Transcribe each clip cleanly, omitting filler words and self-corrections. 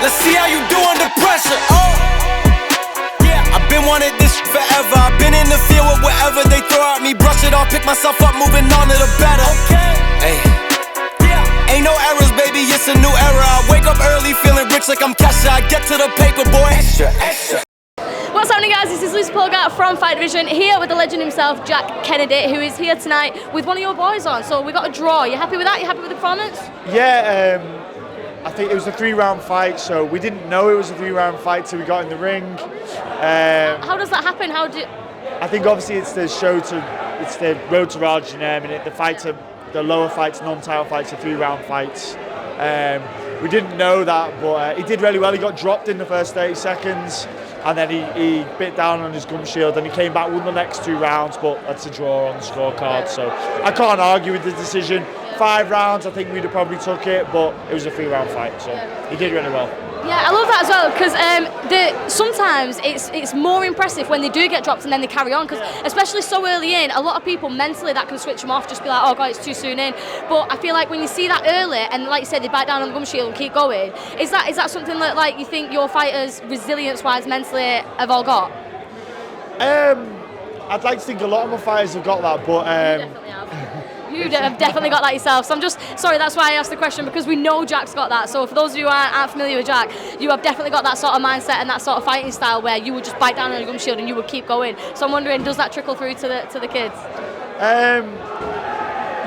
let's see how you do under pressure. Yeah, I've been wanting this forever. I've been in the field with whatever they throw at me. Brush it off, pick myself up, moving on to the better. Hey, yeah, ain't no errors, baby, it's a new era. I wake up early, feeling rich like I'm Kesha. I get to the paper, boy. Extra, extra. What's happening, guys? This is Polgar from Fight Division, here with the legend himself, Jack Kennedy, who is here tonight with one of your boys on. So we got a draw. You happy with that? You happy with the performance? Yeah, I think it was a 3-round fight, so we didn't know it was a 3-round fight till we got in the ring. How does that happen? I think obviously it's the road to Rajadamnern, and the lower fights, non-title fights, are 3-round fights. We didn't know that, but he did really well. He got dropped in the first 30 seconds. And then he bit down on his gum shield, and he came back, won the next 2 rounds, but that's a draw on the scorecard. So I can't argue with the decision. 5 rounds, I think we'd have probably took it, but it was a 3-round fight, so he did really well. Yeah, I love that as well, because sometimes it's more impressive when they do get dropped and then they carry on, because especially so early in, a lot of people mentally that can switch them off, just be like, oh god, it's too soon in. But I feel like when you see that early, and like you said, they bite down on the gum shield and keep going, is that something that like you think your fighters, resilience-wise, mentally, have all got? I'd like to think a lot of my fighters have got that, but You definitely have. You have definitely got that yourself. So I'm just sorry, that's why I asked the question, because we know Jack's got that. So for those of you who aren't familiar with Jack, you have definitely got that sort of mindset and that sort of fighting style where you would just bite down on your gum shield and you would keep going. So I'm wondering, does that trickle through to the kids?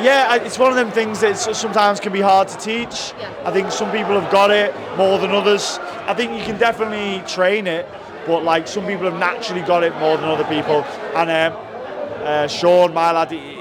Yeah, it's one of them things that sometimes can be hard to teach. Yeah. I think some people have got it more than others. I think you can definitely train it, but like some people have naturally got it more than other people. And Sean, my lad, he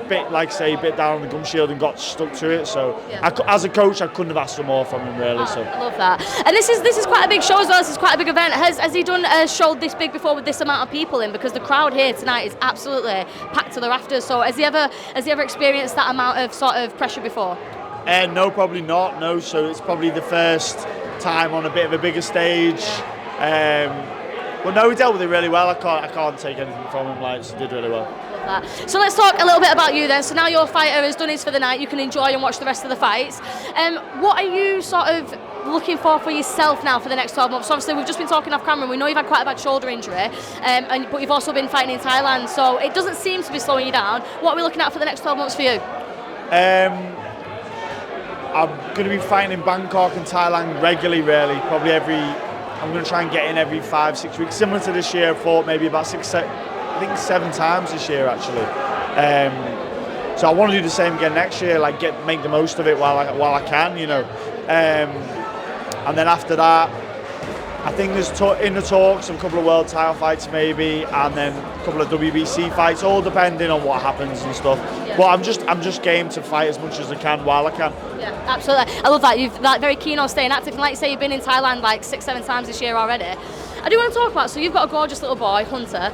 bit down on the gum shield and got stuck to it. So yeah. as a coach, I couldn't have asked for more from him, really. Oh, so I love that. And this is quite a big show as well. This is quite a big event. Has he done a show this big before with this amount of people in? Because the crowd here tonight is absolutely packed to the rafters. So has he ever experienced that amount of sort of pressure before? No, probably not. No, so it's probably the first time on a bit of a bigger stage. Well, no, he dealt with it really well. I can't take anything from him. Like, he did really well. So let's talk a little bit about you then. So now your fighter has done his for the night, you can enjoy and watch the rest of the fights. What are you sort of looking for yourself now for the next 12 months? So obviously we've just been talking off camera and we know you've had quite a bad shoulder injury, but you've also been fighting in Thailand, so it doesn't seem to be slowing you down. What are we looking at for the next 12 months for you? I'm going to be fighting in Bangkok and Thailand regularly, really. I'm going to try and get in every 5-6 weeks. Similar to this year, I fought maybe about 7 times this year, actually. So I want to do the same again next year, like make the most of it while I can, you know. And then after that, I think there's in the talks of a couple of world title fights maybe, and then a couple of WBC fights, all depending on what happens and stuff. Yeah. But I'm just game to fight as much as I can while I can. Yeah, absolutely. I love that. You're very keen on staying active, and like you say, you've been in Thailand like 6-7 times this year already. I do want to talk about, so you've got a gorgeous little boy, Hunter.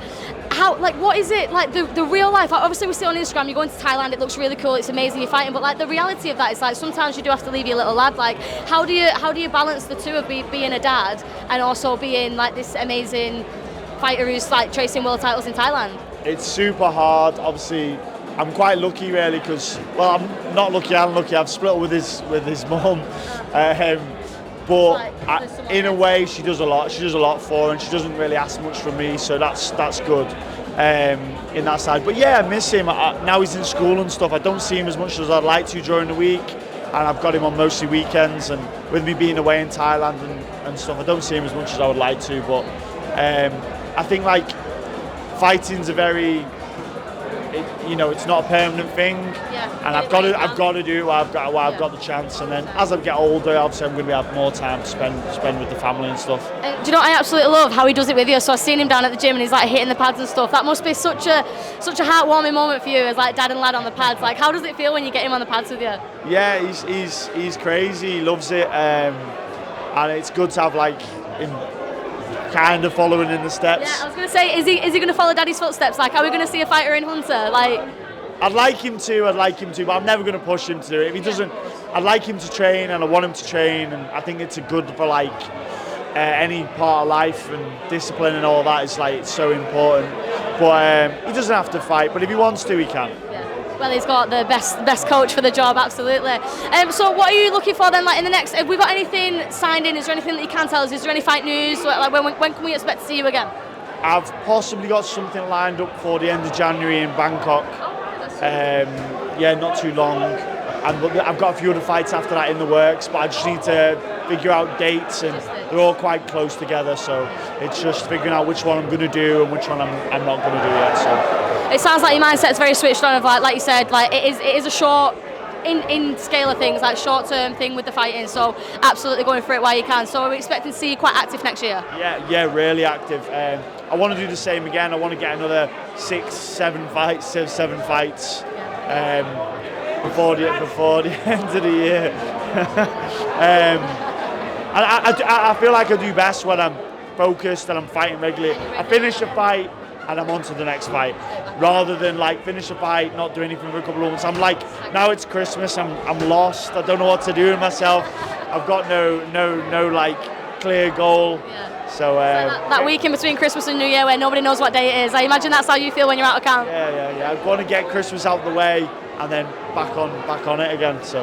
What is it, like the real life? Like, obviously we see on Instagram, you're going to Thailand, it looks really cool, it's amazing, you're fighting, but like the reality of that is like sometimes you do have to leave your little lad. Like, how do you balance the two of being a dad and also being like this amazing fighter who's like chasing world titles in Thailand? It's super hard. Obviously, I'm quite lucky really, because, well, I'm not lucky, I'm lucky. I've split with his mum. But in a way, she does a lot. She does a lot for her, and she doesn't really ask much from me, so that's good in that side. But yeah, I miss him. Now he's in school and stuff. I don't see him as much as I'd like to during the week, and I've got him on mostly weekends. And with me being away in Thailand and stuff, I don't see him as much as I would like to. But I think like fighting's a very, it's not a permanent thing, and I've got to do it while I've got the chance. And then as I get older, obviously I'm going to have more time to spend with the family and stuff. Do you know what I absolutely love? How he does it with you. So I've seen him down at the gym and he's like hitting the pads and stuff. That must be such a heartwarming moment for you as like dad and lad on the pads. Like, how does it feel when you get him on the pads with you? Yeah, he's crazy. He loves it, and it's good to have like him kind of following in the steps. Yeah, I was going to say, is he going to follow Daddy's footsteps? Like, are we going to see a fighter in Hunter? Like, I'd like him to, but I'm never going to push him to do it. If he doesn't, I'd like him to train, and I want him to train, and I think it's good for like any part of life, and discipline and all that is like, it's so important. But he doesn't have to fight, but if he wants to, he can. Yeah. Well, he's got the best coach for the job, absolutely. So what are you looking for then, like in the next, have we got anything signed in? Is there anything that you can tell us? Is there any fight news? Like when can we expect to see you again? I've possibly got something lined up for the end of January in Bangkok. Yeah, not too long. And I've got a few other fights after that in the works, but I just need to figure out dates, and they're all quite close together, so it's just figuring out which one I'm going to do and which one I'm not going to do yet. So it sounds like your mindset's very switched on. Of like you said, like it is a short in scale of things, like short-term thing with the fighting. So absolutely going for it while you can. So we're expecting to see you quite active next year. Yeah, really active. I want to do the same again. I want to get another 7 fights. Before the end of the year. I feel like I do best when I'm focused and I'm fighting regularly. I finish a fight and I'm on to the next fight, rather than like finish a fight, not do anything for a couple of months. I'm like, now it's Christmas, I'm lost, I don't know what to do with myself. I've got no like clear goal. So that week in between Christmas and New Year where nobody knows what day it is, I imagine that's how you feel when you're out of camp. Yeah. I want to get Christmas out of the way and then back on it again. So.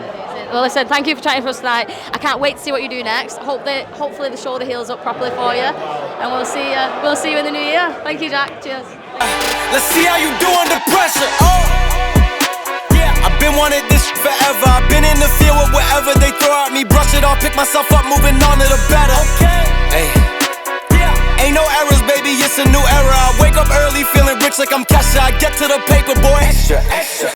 Well, listen, thank you for chatting for us tonight. I can't wait to see what you do next. Hopefully the shoulder heals up properly for you, and we'll see you in the new year. Thank you, Jack. Cheers. Let's see how you do under pressure. Yeah, I've been wanting this forever. I've been in the field with whatever they throw at me. Brush it off, pick myself up, moving on to the better. Hey. Ain't no errors, baby, it's a new era. I wake up early, feeling rich like I'm Kesha. I get to the paper, boy. Extra.